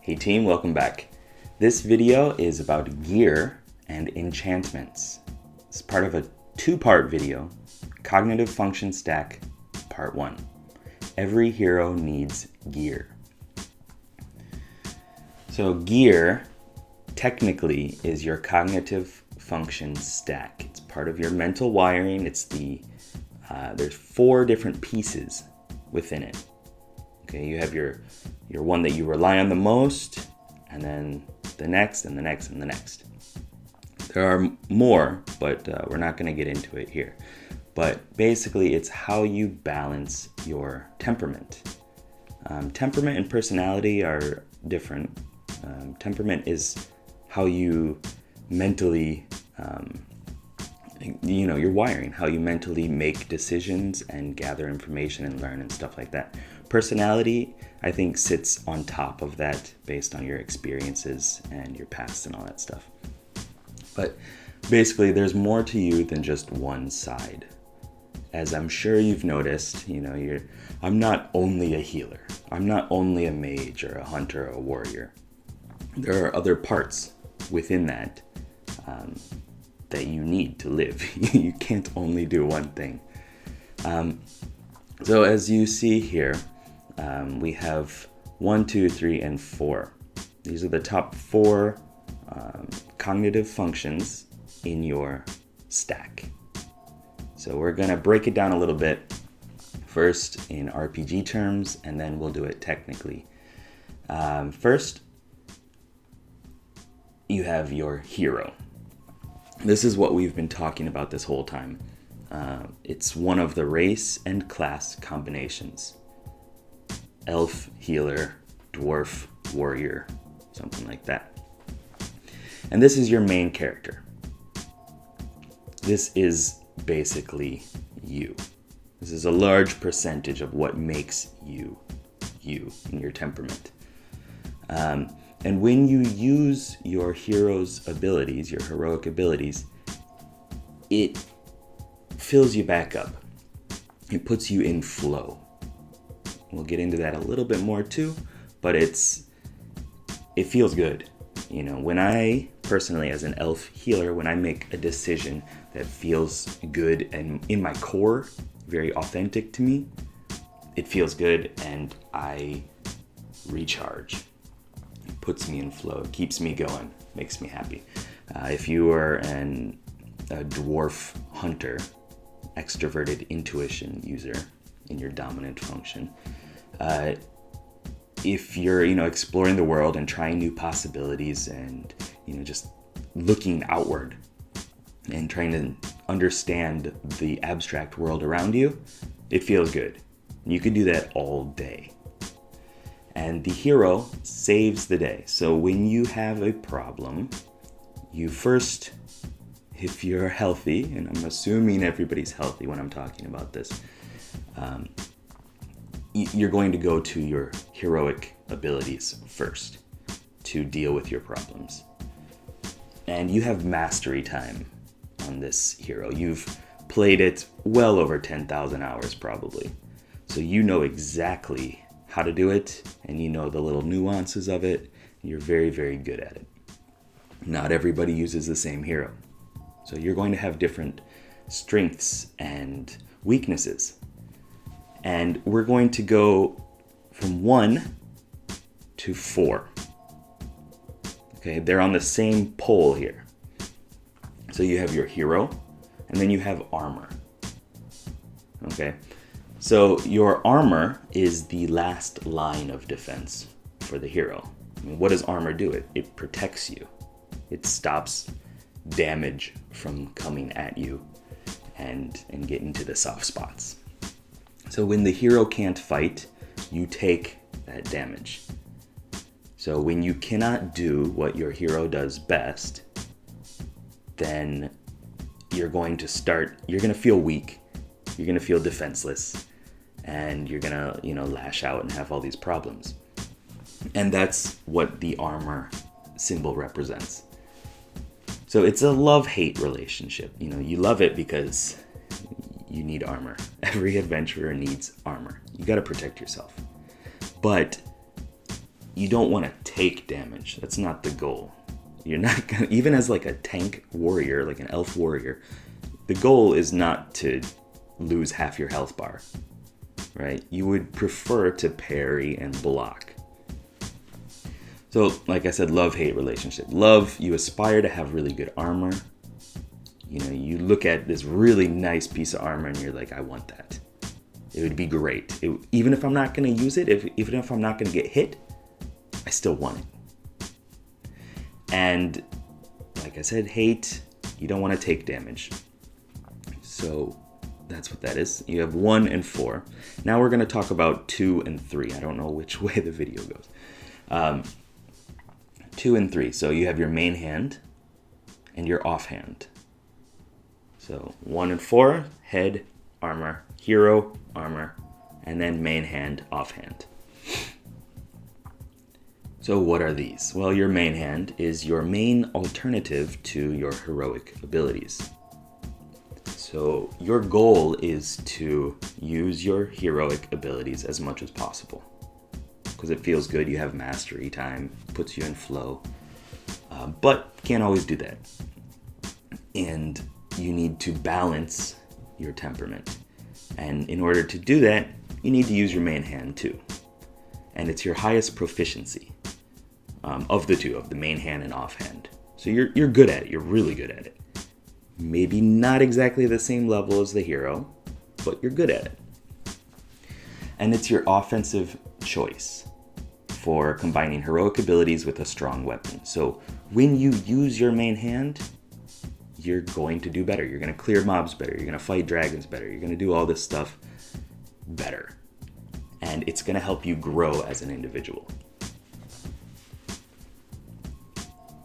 Hey team, welcome back. This video is about gear and enchantments. It's part of a two-part video, Cognitive Function Stack, Part 1. Every hero needs gear. So gear, technically, is your cognitive function stack. It's part of your mental wiring. It's there's 4 different pieces within it. Okay, you have your one that you rely on the most, and then the next, and the next, and the next. There are more, but we're not going to get into it here. But basically, it's how you balance your temperament. Temperament and personality are different. Temperament is how you mentally, your wiring, how you mentally make decisions and gather information and learn and stuff like that. Personality, I think, sits on top of that based on your experiences and your past and all that stuff. But basically, there's more to you than just one side. As I'm sure you've noticed, I'm not only a healer. I'm not only a mage or a hunter or a warrior. There are other parts within that that you need to live. You can't only do one thing. So as you see here, we have 1, 2, 3, and 4. These are the top 4 cognitive functions in your stack. So we're going to break it down a little bit, first in RPG terms, and then we'll do it technically. First, you have your hero. This is what we've been talking about this whole time. It's one of the race and class combinations. Elf, healer, dwarf, warrior, something like that. And this is your main character. This is basically you. This is a large percentage of what makes you in your temperament. And when you use your hero's abilities, your heroic abilities, it fills you back up. It puts you in flow. We'll get into that a little bit more too, but it feels good. When I personally, as an elf healer, when I make a decision that feels good and in my core, very authentic to me, it feels good and I recharge. It puts me in flow, it keeps me going, makes me happy. If you are a dwarf hunter, extroverted intuition user in your dominant function, if you're exploring the world and trying new possibilities and just looking outward and trying to understand the abstract world around you, it feels good. You can do that all day. And the hero saves the day. So when you have a problem, you first, if you're healthy, and I'm assuming everybody's healthy when I'm talking about this, you're going to go to your heroic abilities first to deal with your problems. And you have mastery time on this hero. You've played it well over 10,000 hours probably. So you know exactly how to do it, and you know the little nuances of it. You're very, very good at it. Not everybody uses the same hero. So you're going to have different strengths and weaknesses. And we're going to go from 1 to 4. Okay, they're on the same pole here. So you have your hero, and then you have armor. Okay, so your armor is the last line of defense for the hero. What does armor do? It protects you. It stops damage from coming at you and getting to the soft spots. So when the hero can't fight, you take that damage. So when you cannot do what your hero does best, then you're going to feel weak, you're going to feel defenseless, and you're going to, lash out and have all these problems. And that's what the armor symbol represents. So it's a love-hate relationship. You love it because you need armor. Every adventurer needs armor. You got to protect yourself. But you don't want to take damage. That's not the goal. You're not gonna, even as like a tank warrior, like an elf warrior, the goal is not to lose half your health bar, right? You would prefer to parry and block. So, like I said, love-hate relationship. Love, you aspire to have really good armor. You know, you look at this really nice piece of armor and you're like, I want that. It would be great. Even if I'm not going to use it, even if I'm not going to get hit, I still want it. And like I said, hate, you don't want to take damage. So that's what that is. You have 1 and 4. Now we're going to talk about 2 and 3. I don't know which way the video goes. 2 and 3. So you have your main hand and your offhand. So 1 and 4, head, armor, hero, armor, and then main hand, offhand. So what are these? Well, your main hand is your main alternative to your heroic abilities. So your goal is to use your heroic abilities as much as possible, because it feels good. You have mastery time, puts you in flow, but can't always do that. And you need to balance your temperament. And in order to do that, you need to use your main hand too. And it's your highest proficiency of the two, of the main hand and offhand. So you're good at it. You're really good at it. Maybe not exactly the same level as the hero, but you're good at it. And it's your offensive choice for combining heroic abilities with a strong weapon. So when you use your main hand, you're going to do better. You're going to clear mobs better. You're going to fight dragons better. You're going to do all this stuff better. And it's going to help you grow as an individual.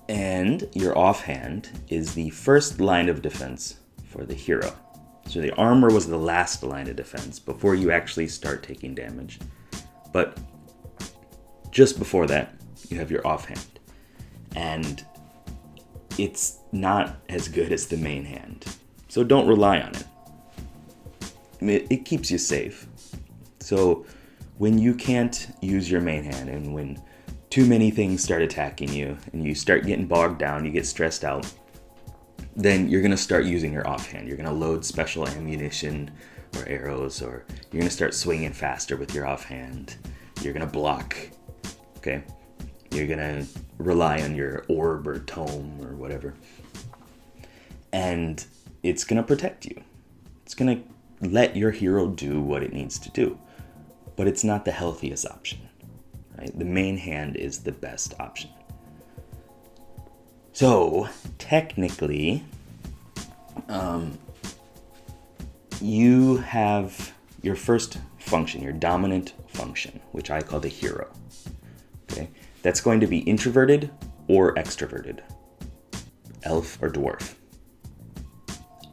And your offhand is the first line of defense for the hero. So the armor was the last line of defense before you actually start taking damage. But just before that, you have your offhand. And it's not as good as the main hand. So don't rely on it. It keeps you safe. So when you can't use your main hand and when too many things start attacking you and you start getting bogged down, you get stressed out, then you're going to start using your offhand. You're going to load special ammunition or arrows, or you're going to start swinging faster with your offhand. You're going to block, okay? You're going to rely on your orb or tome or whatever. And it's going to protect you. It's going to let your hero do what it needs to do. But it's not the healthiest option. Right? The main hand is the best option. So, technically, you have your first function, your dominant function, which I call the hero. Okay? That's going to be introverted or extroverted, elf or dwarf.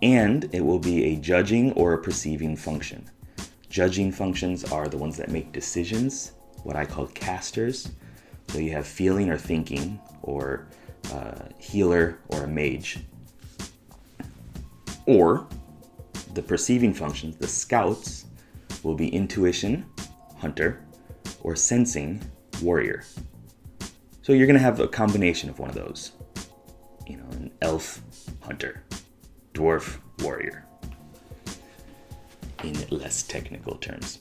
And it will be a judging or a perceiving function. Judging functions are the ones that make decisions, what I call casters. So you have feeling or thinking, or healer or a mage. Or the perceiving functions, the scouts, will be intuition, hunter, or sensing, warrior. So you're going to have a combination of one of those. You know, an elf, hunter, dwarf, warrior, in less technical terms.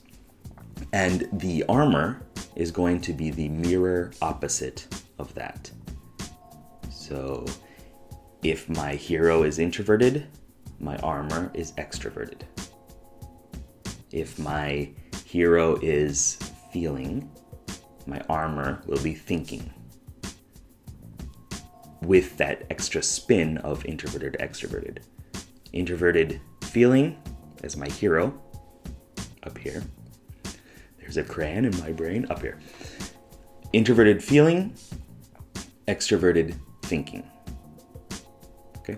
And the armor is going to be the mirror opposite of that. So if my hero is introverted, my armor is extroverted. If my hero is feeling, my armor will be thinking, with that extra spin of introverted to extroverted. Introverted feeling as my hero, up here. There's a crayon in my brain, up here. Introverted feeling, extroverted thinking. Okay,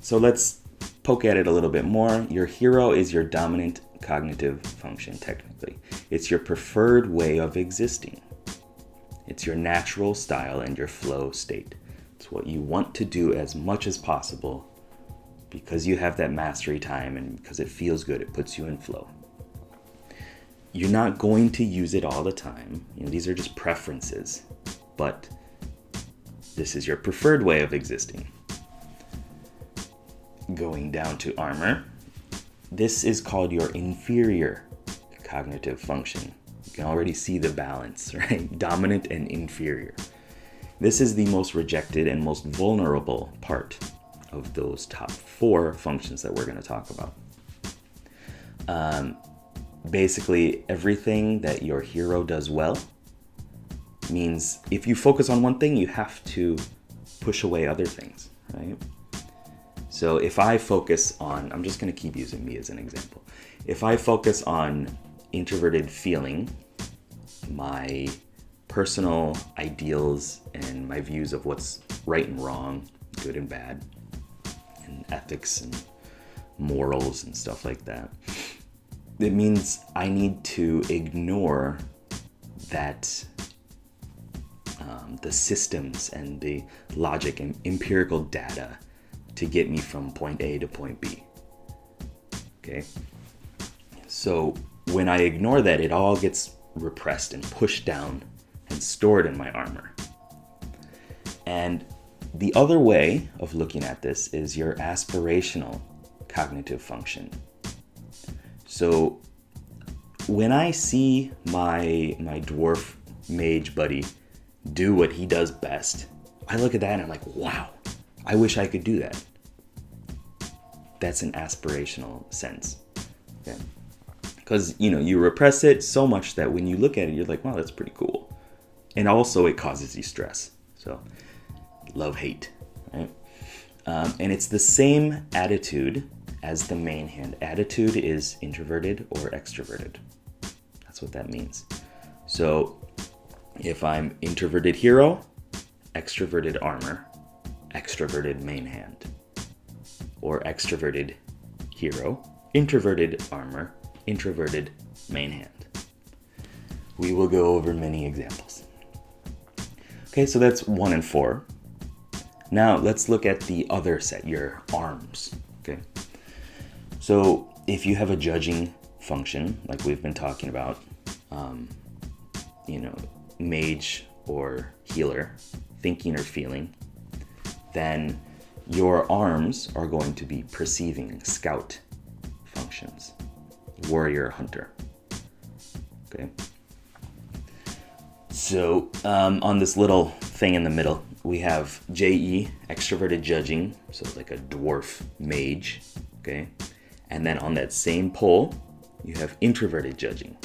so let's poke at it a little bit more. Your hero is your dominant cognitive function, technically. It's your preferred way of existing. It's your natural style and your flow state. It's what you want to do as much as possible because you have that mastery time and because it feels good, it puts you in flow. You're not going to use it all the time. You know, these are just preferences, but this is your preferred way of existing. Going down to armor, this is called your inferior cognitive function. You can already see the balance, right? Dominant and inferior. This is the most rejected and most vulnerable part of those top 4 functions that we're going to talk about. Basically, everything that your hero does well means if you focus on one thing, you have to push away other things, right? So if I focus on, I'm just going to keep using me as an example. If I focus on introverted feeling, my personal ideals and my views of what's right and wrong, good and bad, and ethics and morals and stuff like that, it means I need to ignore that the systems and the logic and empirical data to get me from point A to point B. Okay? So when I ignore that, it all gets repressed and pushed down and stored in my armor. And the other way of looking at this is your aspirational cognitive function. So when I see my dwarf mage buddy do what he does best, I look at that and I'm like, wow, I wish I could do that. That's an aspirational sense. Okay? Because, you repress it so much that when you look at it, you're like, wow, that's pretty cool. And also it causes you stress. So love, hate, right? And it's the same attitude as the main hand. Attitude is introverted or extroverted. That's what that means. So if I'm introverted hero, extroverted armor, extroverted main hand. Or extroverted hero, introverted armor, introverted main hand. We will go over many examples. Okay, so that's 1 and 4. Now let's look at the other set, your arms. Okay. So if you have a judging function, like we've been talking about, mage or healer, thinking or feeling, then your arms are going to be perceiving, scout functions, warrior, hunter. Okay. So on this little thing in the middle, we have JE, extroverted judging, so like a dwarf mage. Okay. And then on that same pole, you have introverted judging.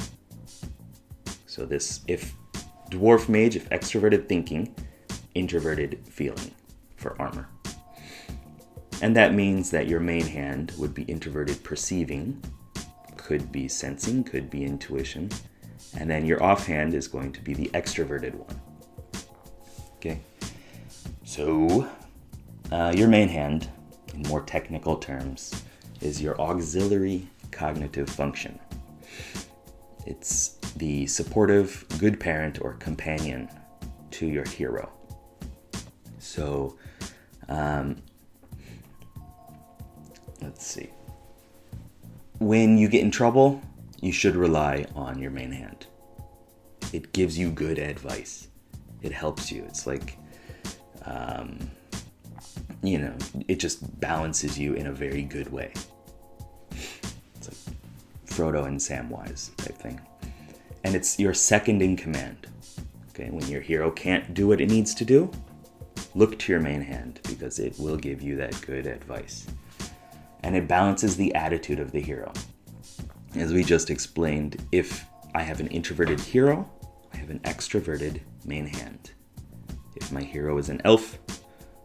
So this, if dwarf mage, if extroverted thinking, introverted feeling for armor. And that means that your main hand would be introverted perceiving, could be sensing, could be intuition. And then your offhand is going to be the extroverted one. Okay. So your main hand, in more technical terms, is your auxiliary cognitive function. It's the supportive, good parent or companion to your hero. So, let's see. When you get in trouble, you should rely on your main hand. It gives you good advice. It helps you. It's like, it just balances you in a very good way. It's like Frodo and Samwise type thing. And it's your second in command. Okay, when your hero can't do what it needs to do, look to your main hand because it will give you that good advice. And it balances the attitude of the hero. As we just explained, if I have an introverted hero, I have an extroverted main hand. If my hero is an elf,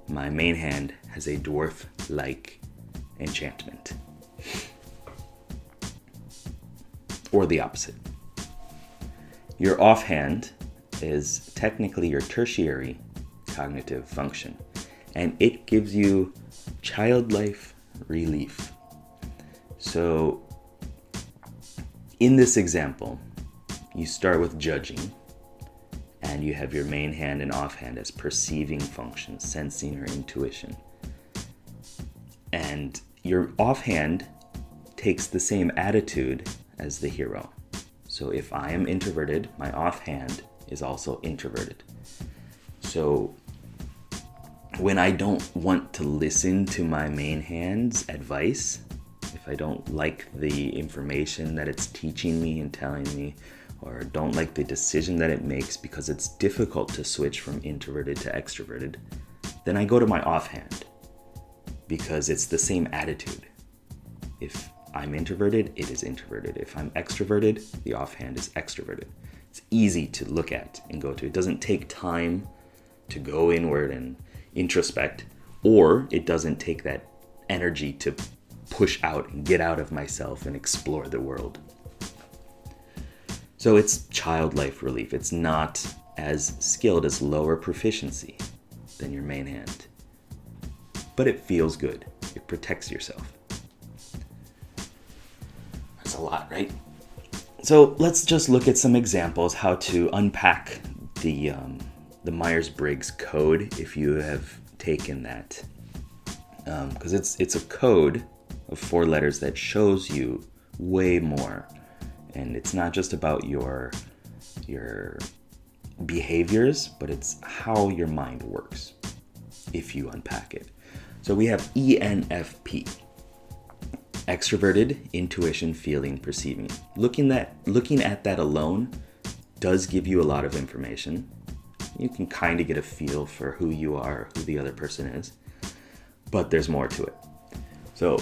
my main hand has a dwarf-like enchantment. Or the opposite. Your offhand is technically your tertiary cognitive function, and it gives you child-life relief. So in this example, you start with judging, and you have your main hand and offhand as perceiving functions, sensing or intuition. And your offhand takes the same attitude as the hero. So if I am introverted, my offhand is also introverted. So when I don't want to listen to my main hand's advice, if I don't like the information that it's teaching me and telling me, or don't like the decision that it makes because it's difficult to switch from introverted to extroverted, then I go to my offhand, because it's the same attitude. If I'm introverted, it is introverted. If I'm extroverted, the offhand is extroverted. It's easy to look at and go to. It doesn't take time to go inward and introspect, or it doesn't take that energy to push out and get out of myself and explore the world. So it's child life relief. It's not as skilled as lower proficiency than your main hand, but it feels good. It protects yourself. That's a lot, right? So let's just look at some examples how to unpack the Myers-Briggs code if you have taken that, because it's a code of 4 letters that shows you way more, and it's not just about your behaviors, but it's how your mind works if you unpack it. So we have ENFP: extroverted, intuition, feeling, perceiving. Looking at that alone does give you a lot of information. You can kind of get a feel for who you are, who the other person is, but there's more to it. So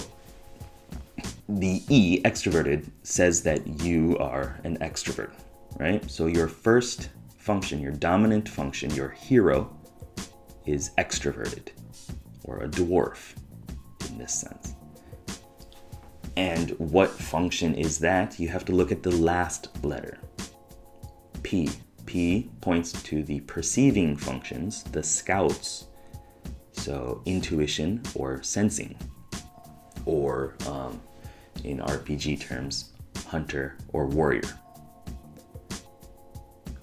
the E, extroverted, says that you are an extrovert, right? So your first function, your dominant function, your hero is extroverted, or a dwarf in this sense. And what function is that? You have to look at the last letter, P. P points to the perceiving functions, the scouts, so intuition or sensing, or in RPG terms, hunter or warrior.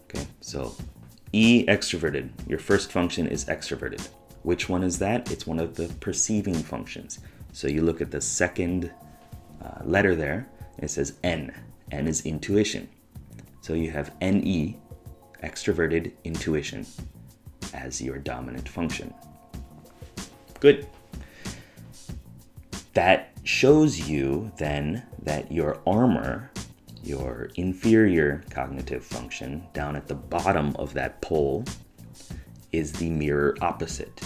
Okay, so E, extroverted. Your first function is extroverted. Which one is that? It's one of the perceiving functions. So you look at the second letter there, and it says N. N is intuition. So you have NE, extroverted intuition, as your dominant function. Good. That shows you then that your armor, your inferior cognitive function, down at the bottom of that pole, is the mirror opposite.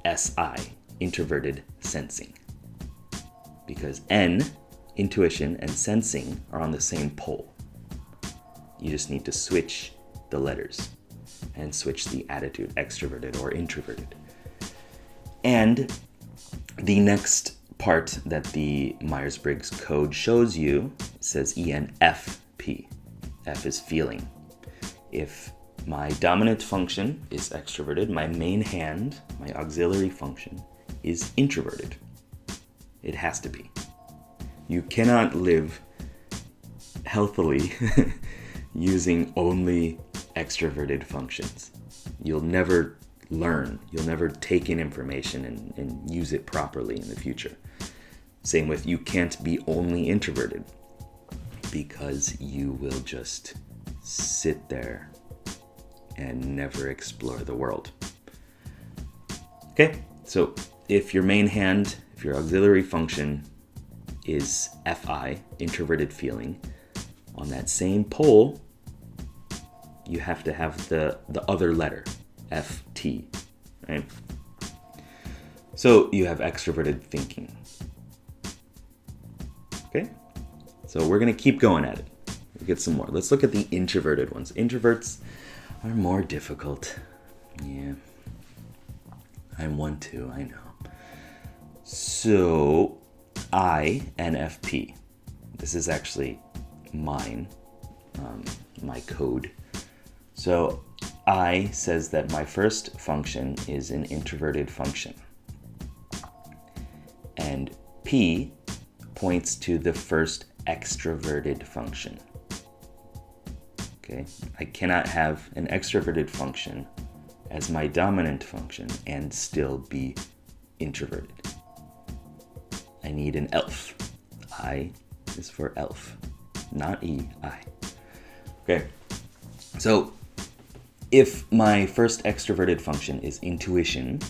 SI, introverted sensing. Because N, intuition, and sensing are on the same pole. You just need to switch the letters and switch the attitude, extroverted or introverted. And the next part that the Myers-Briggs code shows you says ENFP. F is feeling. If my dominant function is extroverted, my main hand, my auxiliary function, is introverted. It has to be. You cannot live healthily using only extroverted functions. You'll never learn. You'll never take in information and use it properly in the future. Same with, you can't be only introverted, because you will just sit there and never explore the world. Okay, so if your main hand, if your auxiliary function is FI, introverted feeling, on that same pole, you have to have the other letter, FT, right? So you have extroverted thinking. Okay, so we're gonna keep going at it. We'll get some more. Let's look at the introverted ones. Introverts are more difficult. Yeah, I'm one too, I know. So INFP. This is actually mine, my code. So I says that my first function is an introverted function. And P points to the first extroverted function. Okay, I cannot have an extroverted function as my dominant function and still be introverted. I need an elf. I is for elf, not E, I. Okay, so If my first extroverted function is intuition,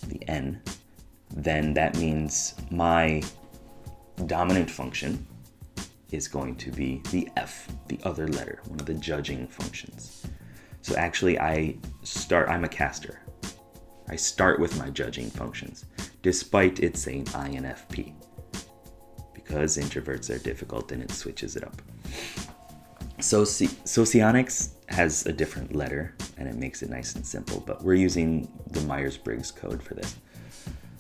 the N, then that means my dominant function is going to be the F, the other letter, one of the judging functions. So actually I'm a caster. I start with my judging functions, despite it saying INFP, because introverts are difficult and it switches it up. Socionics has a different letter and it makes it nice and simple, but we're using the Myers-Briggs code for this.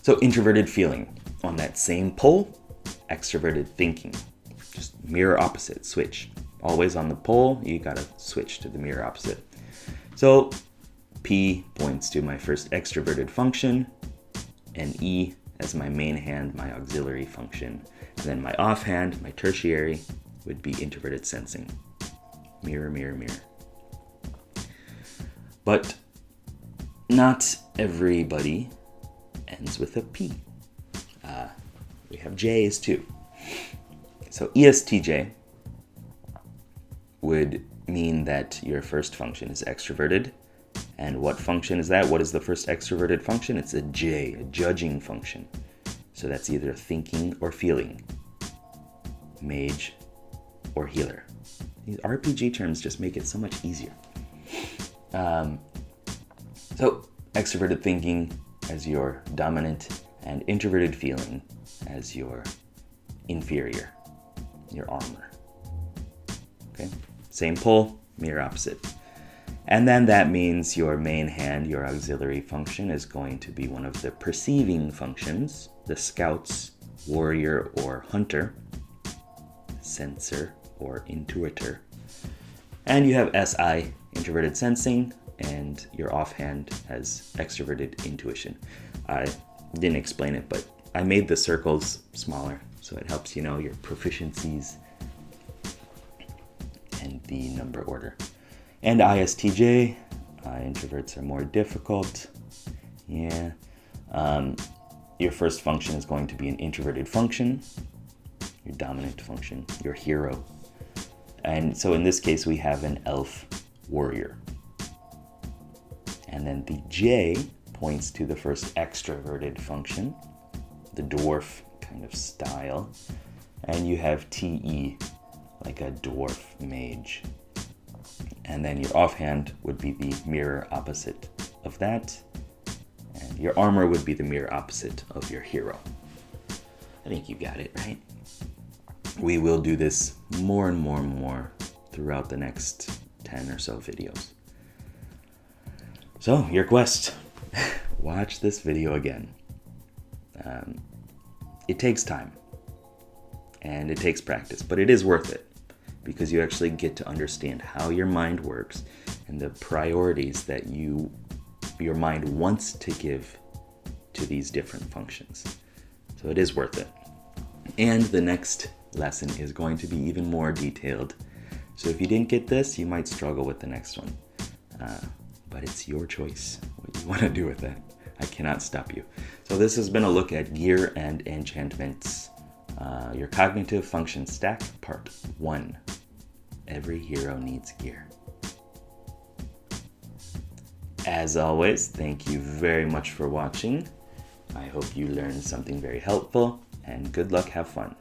So introverted feeling, on that same pole, extroverted thinking. Just mirror opposite, switch. Always on the pole, you gotta switch to the mirror opposite. So P points to my first extroverted function, and E as my main hand, my auxiliary function. And then my offhand, my tertiary, would be introverted sensing. Mirror, mirror, mirror. But not everybody ends with a P. We have J's too. So ESTJ would mean that your first function is extroverted. And what function is that? What is the first extroverted function? It's a J, a judging function. So that's either thinking or feeling. Mage or healer. These RPG terms just make it so much easier. So extroverted thinking as your dominant and introverted feeling as your inferior, your armor. Okay, same pole, mirror opposite. And then that means your main hand, your auxiliary function, is going to be one of the perceiving functions, the scouts, warrior, or hunter, sensor, or intuitor. And you have SI, introverted sensing, and your offhand has extroverted intuition. I didn't explain it, but I made the circles smaller, so it helps you know your proficiencies and the number order. And ISTJ, introverts are more difficult. Yeah. Your first function is going to be an introverted function, your dominant function, your hero. And so in this case, we have an elf warrior. And then the J points to the first extroverted function, the dwarf kind of style. And you have TE, like a dwarf mage. And then your offhand would be the mirror opposite of that. And your armor would be the mirror opposite of your hero. I think you got it, right? We will do this more and more and more throughout the next 10 or so videos. So, your quest. Watch this video again. It takes time. And it takes practice, but it is worth it. Because you actually get to understand how your mind works and the priorities that your mind wants to give to these different functions. So it is worth it. And the next lesson is going to be even more detailed. So if you didn't get this, you might struggle with the next one. But it's your choice what you want to do with that. I cannot stop you. So this has been a look at gear and enchantments. Your cognitive function stack, part 1. Every hero needs gear. As always, thank you very much for watching. I hope you learned something very helpful, and good luck, have fun.